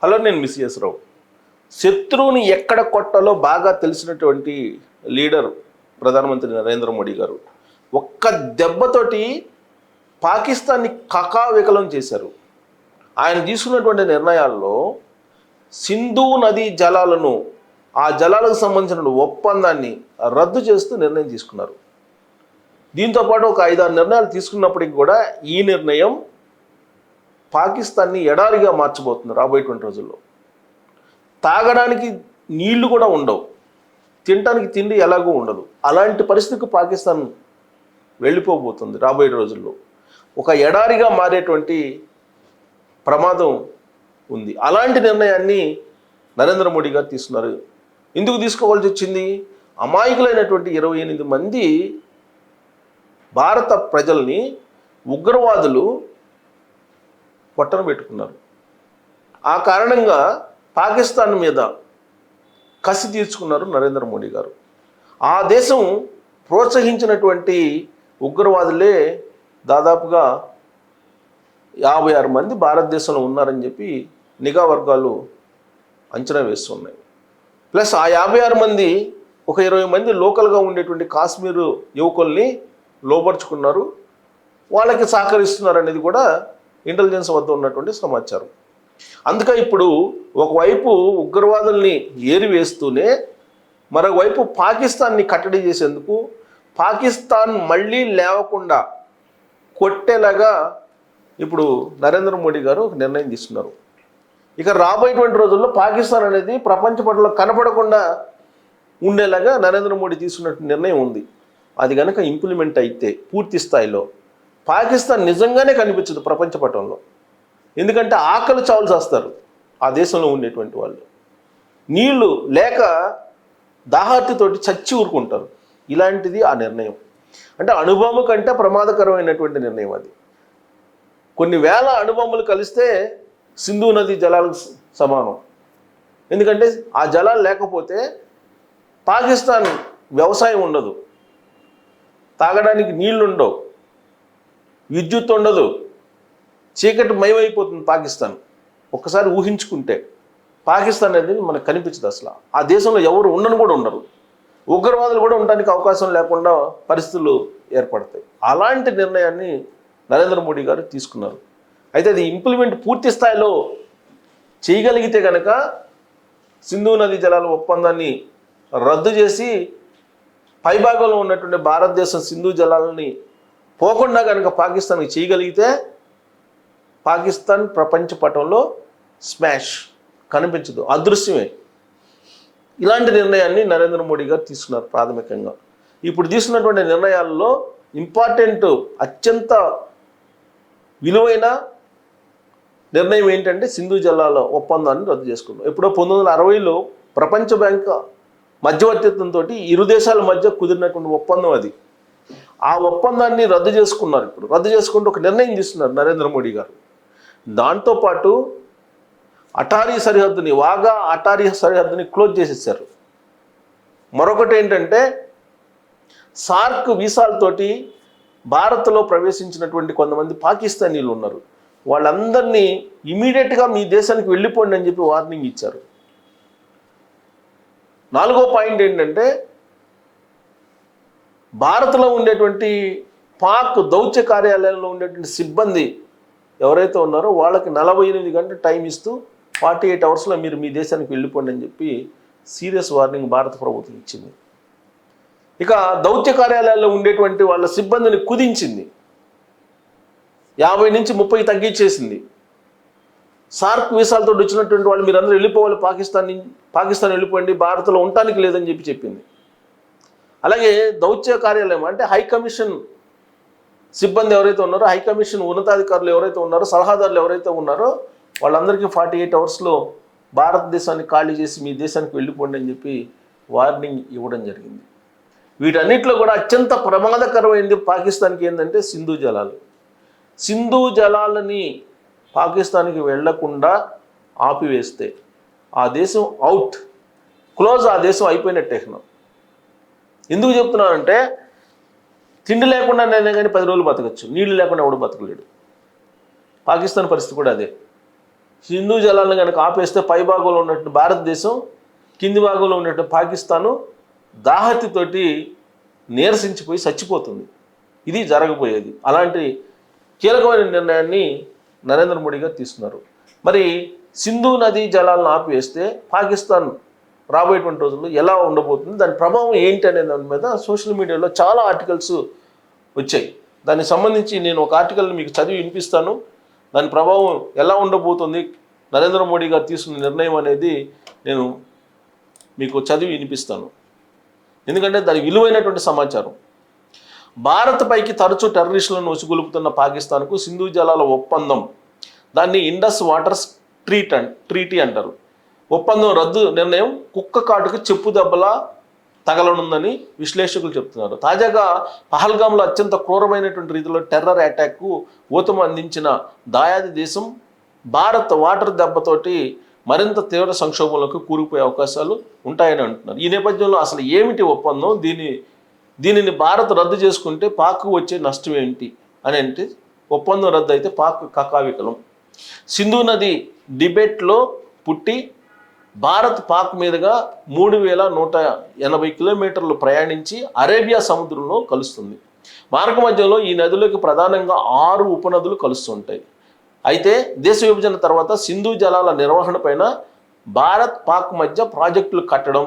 Hello, నేను miss రావు. శత్రువుని ఎక్కడ కొట్టాలో బాగా తెలిసినటువంటి లీడర్ ప్రధానమంత్రి నరేంద్ర మోడీ గారు. ఒక్క దెబ్బతోటి పాకిస్తాన్ని కకావికలం చేశారు. ఆయన తీసుకున్నటువంటి నిర్ణయాల్లో సింధు నదీ జలాలను, ఆ జలాలకు సంబంధించిన ఒప్పందాన్ని రద్దు చేస్తూ నిర్ణయం తీసుకున్నారు. దీంతోపాటు ఒక 5-6 నిర్ణయాలు తీసుకున్నప్పటికీ కూడా ఈ నిర్ణయం పాకిస్తాన్ని ఎడారిగా మార్చబోతుంది రాబోయేటువంటి రోజుల్లో. తాగడానికి నీళ్లు కూడా ఉండవు, తినడానికి తిండి ఎలాగూ ఉండదు. అలాంటి పరిస్థితికి పాకిస్తాన్ వెళ్ళిపోబోతుంది రాబోయే రోజుల్లో. ఒక ఎడారిగా మారేటువంటి ప్రమాదం ఉంది. అలాంటి నిర్ణయాన్ని నరేంద్ర మోడీ గారు తీసుకున్నారు. ఎందుకు తీసుకోవాల్సి వచ్చింది? అమాయకులైనటువంటి 28 మంది భారత ప్రజల్ని ఉగ్రవాదులు పొట్టన పెట్టుకున్నారు. ఆ కారణంగా పాకిస్తాన్ మీద కసి తీర్చుకున్నారు నరేంద్ర మోడీ గారు. ఆ దేశం ప్రోత్సహించినటువంటి ఉగ్రవాదులే దాదాపుగా 56 మంది భారతదేశంలో ఉన్నారని చెప్పి నిఘా వర్గాలు అంచనా వేస్తున్నాయి. ప్లస్ ఆ 56 మంది ఒక 20 మంది లోకల్గా ఉండేటువంటి కాశ్మీరు యువకుల్ని లోపరుచుకున్నారు, వాళ్ళకి సహకరిస్తున్నారు అనేది కూడా ఇంటెలిజెన్స్ వద్ద ఉన్నటువంటి సమాచారం. అందుకే ఇప్పుడు ఒకవైపు ఉగ్రవాదుల్ని ఏరివేస్తూనే మరోవైపు పాకిస్తాన్ని కట్టడి చేసేందుకు, పాకిస్తాన్ మళ్ళీ లేవకుండా కొట్టేలాగా ఇప్పుడు నరేంద్ర మోడీ గారు ఒక నిర్ణయం తీసుకున్నారు. ఇక రాబోయేటువంటి రోజుల్లో పాకిస్తాన్ అనేది ప్రపంచ పటంలో కనపడకుండా ఉండేలాగా నరేంద్ర మోడీ తీసుకున్న నిర్ణయం ఉంది. అది కనుక ఇంప్లిమెంట్ అయితే పూర్తి స్థాయిలో పాకిస్తాన్ నిజంగానే కనిపించదు ప్రపంచ పటంలో. ఎందుకంటే ఆకలి చావులు చేస్తారు ఆ దేశంలో ఉండేటువంటి వాళ్ళు. నీళ్లు లేక దాహార్తితోటి చచ్చి ఊరుకుంటారు. ఇలాంటిది ఆ నిర్ణయం. అంటే అణుబాంబు కంటే ప్రమాదకరమైనటువంటి నిర్ణయం అది. కొన్ని వేల అణుబాంబులు కలిస్తే సింధు నది జలాలకు సమానం. ఎందుకంటే ఆ జలాలు లేకపోతే పాకిస్తాన్ వ్యవసాయం ఉండదు, తాగడానికి నీళ్లు ఉండవు, విద్యుత్ ఉండదు, చీకటి మయమైపోతుంది పాకిస్తాన్. ఒక్కసారి ఊహించుకుంటే పాకిస్తాన్ అనేది మనకు కనిపించదు అసలు. ఆ దేశంలో ఎవరు ఉండను కూడా ఉండరు, ఉగ్రవాదులు కూడా ఉండడానికి అవకాశం లేకుండా పరిస్థితులు ఏర్పడతాయి. అలాంటి నిర్ణయాన్ని నరేంద్ర మోడీ గారు తీసుకున్నారు. అయితే అది ఇంప్లిమెంట్ పూర్తి స్థాయిలో చేయగలిగితే కనుక సింధు నదీ జలాల ఒప్పందాన్ని రద్దు చేసి పైభాగంలో ఉన్నటువంటి భారతదేశం సింధు జలాలని పోకుండా కనుక పాకిస్తాన్కి చేయగలిగితే పాకిస్తాన్ ప్రపంచ పటంలో స్మాష్ కనిపించదు, అదృశ్యమే. ఇలాంటి నిర్ణయాన్ని నరేంద్ర మోడీ గారు తీసుకున్నారు ప్రాథమికంగా. ఇప్పుడు తీసుకున్నటువంటి నిర్ణయాల్లో ఇంపార్టెంట్, అత్యంత విలువైన నిర్ణయం ఏంటంటే సింధు జలాల ఒప్పందాన్ని రద్దు చేసుకున్నాం. ఎప్పుడో 1960లో ప్రపంచ బ్యాంక్ మధ్యవర్తిత్వంతో ఇరు దేశాల మధ్య కుదిరినటువంటి ఒప్పందం అది. ఆ ఒప్పందాన్ని రద్దు చేసుకున్నారు. ఇప్పుడు రద్దు చేసుకుంటూ ఒక నిర్ణయం తీసుకున్నారు నరేంద్ర మోడీ గారు. దాంతోపాటు అటారీ సరిహద్దుని, వాగా అటారీ సరిహద్దుని క్లోజ్ చేసేసారు. మరొకటి ఏంటంటే సార్క్ వీసాలతోటి భారత్లో ప్రవేశించినటువంటి కొంతమంది పాకిస్తానీలు ఉన్నారు. వాళ్ళందరినీ ఇమీడియట్గా మీ దేశానికి వెళ్ళిపోండి అని చెప్పి వార్నింగ్ ఇచ్చారు. 4వ పాయింట్ ఏంటంటే భారత్లో ఉండేటువంటి పాక్ దౌత్య కార్యాలయంలో ఉండేటువంటి సిబ్బంది ఎవరైతే ఉన్నారో వాళ్ళకి 48 గంటల టైం ఇస్తూ 48 అవర్స్లో మీరు మీ దేశానికి వెళ్ళిపోండి అని చెప్పి సీరియస్ వార్నింగ్ భారత ప్రభుత్వం ఇచ్చింది. ఇక దౌత్య కార్యాలయాల్లో ఉండేటువంటి వాళ్ళ సిబ్బందిని కుదించింది, 50 నుంచి 30 తగ్గించేసింది. సార్క్ వీసాలతో వచ్చినటువంటి వాళ్ళు మీరందరూ వెళ్ళిపోవాలి, పాకిస్తాన్ వెళ్ళిపోండి, భారత్లో ఉండటానికి లేదని చెప్పి చెప్పింది. అలాగే దౌత్య కార్యాలయం అంటే హై కమిషన్ సిబ్బంది ఎవరైతే ఉన్నారో, హై కమిషన్ ఉన్నతాధికారులు ఎవరైతే ఉన్నారో, సలహాదారులు ఎవరైతే ఉన్నారో వాళ్ళందరికీ 48 అవర్స్లో భారతదేశాన్ని ఖాళీ చేసి మీ దేశానికి వెళ్ళిపోండి అని చెప్పి వార్నింగ్ ఇవ్వడం జరిగింది. వీటన్నిటిలో కూడా అత్యంత ప్రమాదకరమైనది పాకిస్తాన్కి ఏంటంటే సింధు జలాలు. సింధు జలాలని పాకిస్తాన్కి వెళ్లకుండా ఆపివేస్తే ఆ దేశం అవుట్, క్లోజ్, ఆ దేశం అయిపోయినట్టే. ఎందుకు చెప్తున్నానంటే తిండి లేకుండా నేనే కానీ 10 రోజులు బతకచ్చు, నీళ్లు లేకుండా ఎవడు బతకలేడు. పాకిస్తాన్ పరిస్థితి కూడా అదే. సింధు జలాలను కనుక ఆపేస్తే పై భాగంలో ఉన్నట్టు భారతదేశం, కింది భాగంలో ఉన్నట్టు పాకిస్తాను దాహతితోటి నీరసించిపోయి చచ్చిపోతుంది. ఇది జరగబోయేది. అలాంటి కీలకమైన నిర్ణయాన్ని నరేంద్ర మోడీ గారు తీసుకున్నారు. మరి సింధు నదీ జలాలను ఆపివేస్తే పాకిస్తాన్ రాబోయేటువంటి రోజుల్లో ఎలా ఉండబోతుంది, దాని ప్రభావం ఏంటి అనే దాని మీద సోషల్ మీడియాలో చాలా ఆర్టికల్స్ వచ్చాయి. దానికి సంబంధించి నేను ఒక ఆర్టికల్ని మీకు చదివి వినిపిస్తాను. దాని ప్రభావం ఎలా ఉండబోతుంది, నరేంద్ర మోడీ గారు తీసుకున్న నిర్ణయం అనేది నేను మీకు చదివి వినిపిస్తాను. ఎందుకంటే దాని విలువైనటువంటి సమాచారం. భారత్ పైకి తరచూ టెర్రరిస్టులను ఉసుగొలుపుతున్న పాకిస్తాన్కు సింధు జలాల ఒప్పందం, దాన్ని ఇండస్ వాటర్స్ ట్రీటీ అంటారు, ఒప్పందం రద్దు నిర్ణయం కుక్క కాటుకు చెప్పు దెబ్బలా తగలనుందని విశ్లేషకులు చెప్తున్నారు. తాజాగా పహల్గామ్లో అత్యంత క్రూరమైనటువంటి రీతిలో టెర్రర్ అటాక్కు ఊతం అందించిన దాయాది దేశం భారత్ వాటర్ దెబ్బతోటి మరింత తీవ్ర సంక్షోభంలోకి కూరుకుపోయే అవకాశాలు ఉంటాయని అంటున్నారు. ఈ నేపథ్యంలో అసలు ఏమిటి ఒప్పందం, దీనిని భారత్ రద్దు చేసుకుంటే పాక్కు వచ్చే నష్టం ఏంటి అని అంటే, ఒప్పందం రద్దు అయితే పాక్ కకావికలం. సింధు నది డిబేట్లో పుట్టి భారత్ పాక్ మీదుగా 3180 కిలోమీటర్లు ప్రయాణించి అరేబియా సముద్రంలో కలుస్తుంది. మార్గ మధ్యంలో ఈ నదులకు ప్రధానంగా 6 ఉపనదులు కలుస్తుంటాయి. అయితే దేశ విభజన తర్వాత సింధు జలాల నిర్వహణ పైన భారత్ పాక్ మధ్య ప్రాజెక్టులు కట్టడం,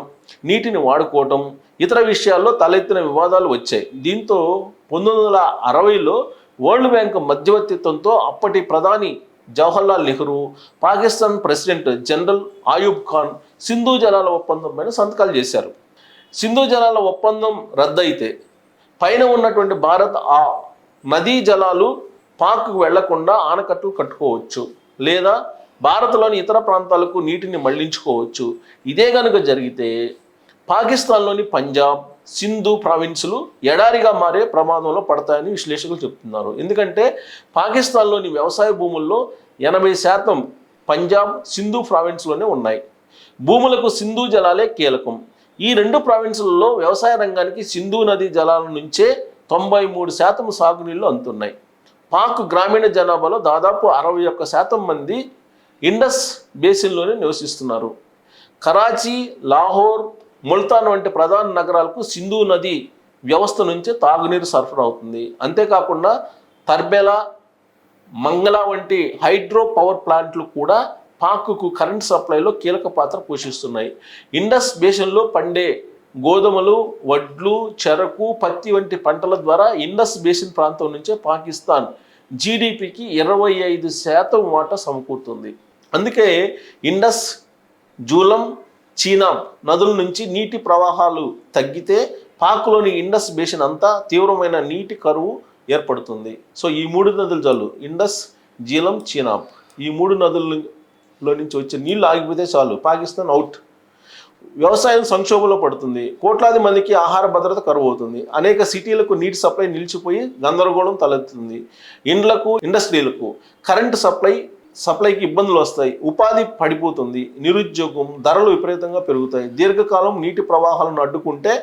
నీటిని వాడుకోవడం, ఇతర విషయాల్లో తలెత్తిన వివాదాలు వచ్చాయి. దీంతో 1960లో వరల్డ్ బ్యాంక్ మధ్యవర్తిత్వంతో అప్పటి ప్రధాని జవహర్లాల్ నెహ్రూ, పాకిస్తాన్ ప్రెసిడెంట్ జనరల్ ఆయూబ్ ఖాన్ సింధు జలాల ఒప్పందం పైన సంతకాలు చేశారు. సింధు జలాల ఒప్పందం రద్దయితే పైన ఉన్నటువంటి భారత్ ఆ నదీ జలాలు పాక్కు వెళ్లకుండా ఆనకట్టు కట్టుకోవచ్చు, లేదా భారత్లోని ఇతర ప్రాంతాలకు నీటిని మళ్లించుకోవచ్చు. ఇదే కనుక జరిగితే పాకిస్తాన్లోని పంజాబ్, సింధు ప్రావిన్సులు ఎడారిగా మారే ప్రమాదంలో పడతాయని విశ్లేషకులు చెప్తున్నారు. ఎందుకంటే పాకిస్తాన్లోని వ్యవసాయ భూముల్లో 80% పంజాబ్, సింధు ప్రావిన్స్లోనే ఉన్నాయి. భూములకు సింధు జలాలే కీలకం. ఈ 2 ప్రావిన్సులలో వ్యవసాయ రంగానికి సింధు నదీ జలాల నుంచే 93% సాగునీళ్లు అందుతున్నాయి. పాక్ గ్రామీణ జనాభాలో దాదాపు 61% మంది ఇండస్ బేసిన్లోనే నివసిస్తున్నారు. కరాచీ, లాహోర్, ముల్తాన్ వంటి ప్రధాన నగరాలకు సింధు నది వ్యవస్థ నుంచే తాగునీరు సరఫరా అవుతుంది. అంతేకాకుండా తర్బెలా, మంగళ వంటి హైడ్రో పవర్ ప్లాంట్లు కూడా పాక్కు కరెంట్ సప్లైలో కీలక పాత్ర పోషిస్తున్నాయి. ఇండస్ బేసిన్లో పండే గోధుమలు, వడ్లు, చెరకు, పత్తి వంటి పంటల ద్వారా ఇండస్ బేసిన్ ప్రాంతం నుంచే పాకిస్తాన్ జీడిపికి 25% వాటా సమకూరుతుంది. అందుకే ఇండస్, జూలం, చీనాబ్ నదుల నుంచి నీటి ప్రవాహాలు తగ్గితే పాక్లోని ఇండస్ బేసిన్ అంతా తీవ్రమైన నీటి కరువు ఏర్పడుతుంది. సో ఈ 3 నదులు చాలు, ఇండస్, జీలం, చీనాబ్, ఈ 3 నదుల్లో నుంచి వచ్చే నీళ్లు ఆగిపోతే చాలు, పాకిస్తాన్ అవుట్. వ్యవసాయం సంక్షోభంలో పడుతుంది. కోట్లాది మందికి ఆహార భద్రత కరువు అవుతుంది. అనేక సిటీలకు నీటి సప్లై నిలిచిపోయి గందరగోళం తలెత్తుంది. ఇండ్లకు, ఇండస్ట్రీలకు కరెంటు సప్లైకి ఇబ్బందులు వస్తాయి. ఉపాధి పడిపోతుంది. నిరుద్యోగం, ధరలు విపరీతంగా పెరుగుతాయి. దీర్ఘకాలం నీటి ప్రవాహాలను అడ్డుకుంటే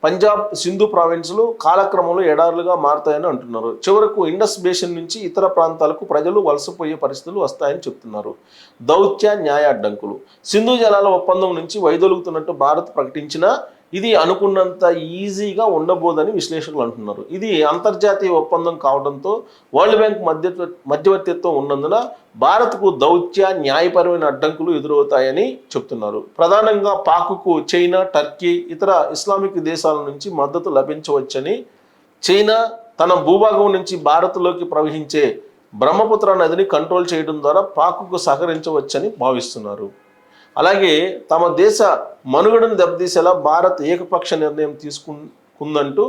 పంజాబ్, సింధు ప్రావిన్సులు కాలక్రమంలో ఎడారులుగా మారుతాయని అంటున్నారు. చివరకు ఇండస్ బేసిన్ నుంచి ఇతర ప్రాంతాలకు ప్రజలు వలసపోయే పరిస్థితులు వస్తాయని చెప్తున్నారు. దౌత్య, న్యాయ అడ్డంకులు. సింధు జలాల ఒప్పందం నుంచి వైదొలుగుతున్నట్టు భారత్ ప్రకటించినా ఇది అనుకున్నంత ఈజీగా ఉండబోదని విశ్లేషకులు అంటున్నారు. ఇది అంతర్జాతీయ ఒప్పందం కావడంతో వరల్డ్ బ్యాంక్ మధ్యవర్తిత్వం ఉన్నందున భారత్కు దౌత్య, న్యాయపరమైన అడ్డంకులు ఎదురవుతాయని చెప్తున్నారు. ప్రధానంగా పాక్కు చైనా, టర్కీ, ఇతర ఇస్లామిక్ దేశాల నుంచి మద్దతు లభించవచ్చని, చైనా తన భూభాగం నుంచి భారత్లోకి ప్రవహించే బ్రహ్మపుత్ర నదిని కంట్రోల్ చేయడం ద్వారా పాక్కు సహకరించవచ్చని భావిస్తున్నారు. అలాగే తమ దేశ మనుగడను దెబ్బతీసేలా భారత్ ఏకపక్ష నిర్ణయం తీసుకుందంటూ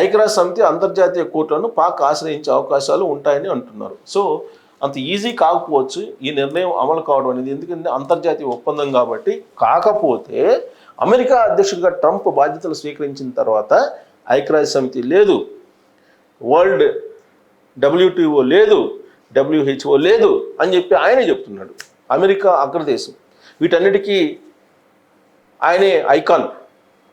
ఐక్యరాజ్య సమితి, అంతర్జాతీయ కోర్టులను పాక్ ఆశ్రయించే అవకాశాలు ఉంటాయని అంటున్నారు. సో అంత ఈజీ కాకపోవచ్చు ఈ నిర్ణయం అమలు కావడం అనేది, ఎందుకంటే అంతర్జాతీయ ఒప్పందం కాబట్టి. కాకపోతే అమెరికా అధ్యక్షుడిగా ట్రంప్ బాధ్యతలు స్వీకరించిన తర్వాత ఐక్యరాజ్య సమితి లేదు, వరల్డ్ WTO లేదు, WHO లేదు అని చెప్పి ఆయనే చెప్తున్నాడు. అమెరికా అగ్రదేశం, వీటన్నిటికీ ఆయనే ఐకాన్,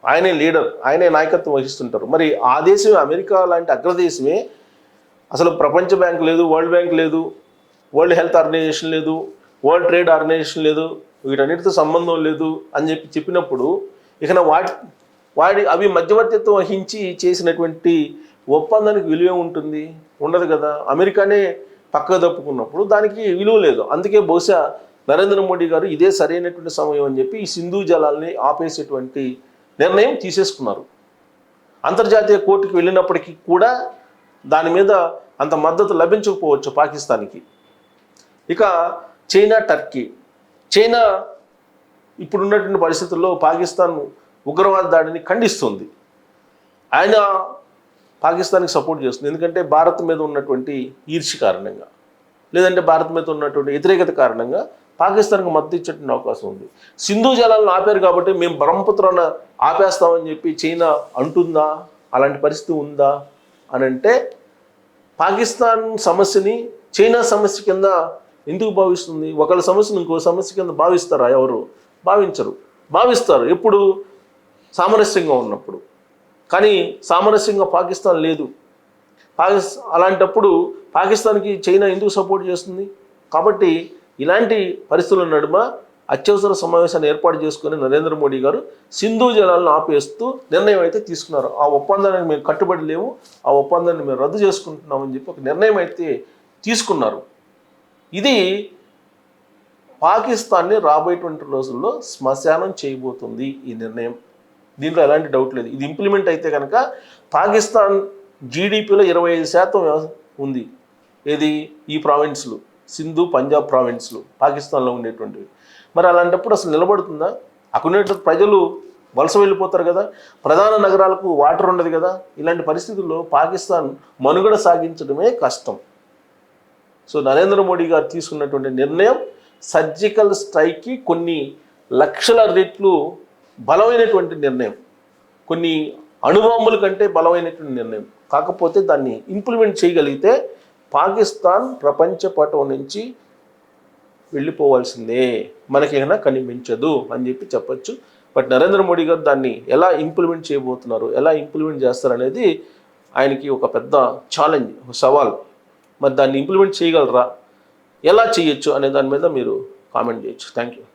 ఆయనే లీడర్, ఆయనే నాయకత్వం వహిస్తుంటారు. మరి ఆ దేశమే, అమెరికా లాంటి అగ్రదేశమే అసలు ప్రపంచ బ్యాంక్ లేదు, వరల్డ్ బ్యాంక్ లేదు, వరల్డ్ హెల్త్ ఆర్గనైజేషన్ లేదు, వరల్డ్ ట్రేడ్ ఆర్గనైజేషన్ లేదు, వీటన్నిటితో సంబంధం లేదు అని చెప్పినప్పుడు ఇక వాడి అవి మధ్యవర్తిత్వం వహించి చేసినటువంటి ఒప్పందానికి విలువ ఉంటుంది? ఉండదు కదా. అమెరికానే పక్కకు తప్పుకున్నప్పుడు దానికి విలువ లేదు. అందుకే బహుశా నరేంద్ర మోడీ గారు ఇదే సరైనటువంటి సమయం అని చెప్పి ఈ సింధు జలాల్ని ఆపేసేటువంటి నిర్ణయం తీసేసుకున్నారు. అంతర్జాతీయ కోర్టుకు వెళ్ళినప్పటికీ కూడా దాని మీద అంత మద్దతు లభించకపోవచ్చు పాకిస్తాన్కి. ఇక చైనా, టర్కీ. చైనా ఇప్పుడున్నటువంటి పరిస్థితుల్లో పాకిస్తాన్ ఉగ్రవాద దాడిని ఖండిస్తుంది. ఆయన పాకిస్తాన్కి సపోర్ట్ చేస్తుంది. ఎందుకంటే భారత్ మీద ఉన్నటువంటి ఈర్ష్య కారణంగా, లేదంటే భారత్ మీద ఉన్నటువంటి వ్యతిరేకత కారణంగా పాకిస్తాన్కి మద్దతు ఇచ్చేటువంటి అవకాశం ఉంది. సింధు జలాలను ఆపారు కాబట్టి మేము బ్రహ్మపుత్రాన్ని ఆపేస్తామని చెప్పి చైనా అంటుందా? అలాంటి పరిస్థితి ఉందా అని అంటే పాకిస్తాన్ సమస్యని చైనా సమస్య కింద ఎందుకు భావిస్తుంది? ఒకళ్ళ సమస్యను ఇంకో సమస్య కింద భావిస్తారా? ఎవరు భావించరు. భావిస్తారు ఎప్పుడు? సామరస్యంగా ఉన్నప్పుడు. కానీ సామరస్యంగా పాకిస్తాన్ లేదు. అలాంటప్పుడు పాకిస్తాన్కి చైనా ఎందుకు సపోర్ట్ చేస్తుంది? కాబట్టి ఇలాంటి పరిస్థితుల నడుమ అత్యవసర సమావేశాన్ని ఏర్పాటు చేసుకుని నరేంద్ర మోడీ గారు సింధు జలాలను ఆపేస్తూ నిర్ణయం అయితే తీసుకున్నారు. ఆ ఒప్పందానికి మేము కట్టుబడి లేవు, ఆ ఒప్పందాన్ని మేము రద్దు చేసుకుంటున్నామని చెప్పి ఒక నిర్ణయం అయితే తీసుకున్నారు. ఇది పాకిస్తాన్ని రాబోయేటువంటి రోజుల్లో శ్మశానం చేయబోతుంది ఈ నిర్ణయం. దీంట్లో ఎలాంటి డౌట్ లేదు. ఇది ఇంప్లిమెంట్ అయితే కనుక పాకిస్తాన్ జీడిపిలో 25% ఉంది. ఏది? ఈ ప్రావిన్స్లు, సింధు, పంజాబ్ ప్రావిన్స్లు పాకిస్తాన్లో ఉండేటువంటివి. మరి అలాంటప్పుడు అసలు నిలబడుతుందా? అక్కడ ఉండేటువంటి ప్రజలు వలస వెళ్ళిపోతారు కదా, ప్రధాన నగరాలకు వాటర్ ఉండదు కదా. ఇలాంటి పరిస్థితుల్లో పాకిస్తాన్ మనుగడ సాగించడమే కష్టం. సో నరేంద్ర మోడీ గారు తీసుకున్నటువంటి నిర్ణయం సర్జికల్ స్ట్రైక్కి కొన్ని లక్షల రెట్లు బలమైనటువంటి నిర్ణయం, కొన్ని అణుబాంబుల కంటే బలమైనటువంటి నిర్ణయం. కాకపోతే దాన్ని ఇంప్లిమెంట్ చేయగలిగితే పాకిస్తాన్ ప్రపంచ పటం నుంచి వెళ్ళిపోవాల్సిందే, మనకి ఏమైనా కనిపించదు అని చెప్పి చెప్పచ్చు. బట్ నరేంద్ర మోడీ గారు దాన్ని ఎలా ఇంప్లిమెంట్ చేయబోతున్నారు, ఎలా ఇంప్లిమెంట్ చేస్తారనేది ఆయనకి ఒక పెద్ద ఛాలెంజ్, సవాల్. మరి దాన్ని ఇంప్లిమెంట్ చేయగలరా, ఎలా చేయొచ్చు అనే దాని మీద మీరు కామెంట్ చేయొచ్చు. Thank you.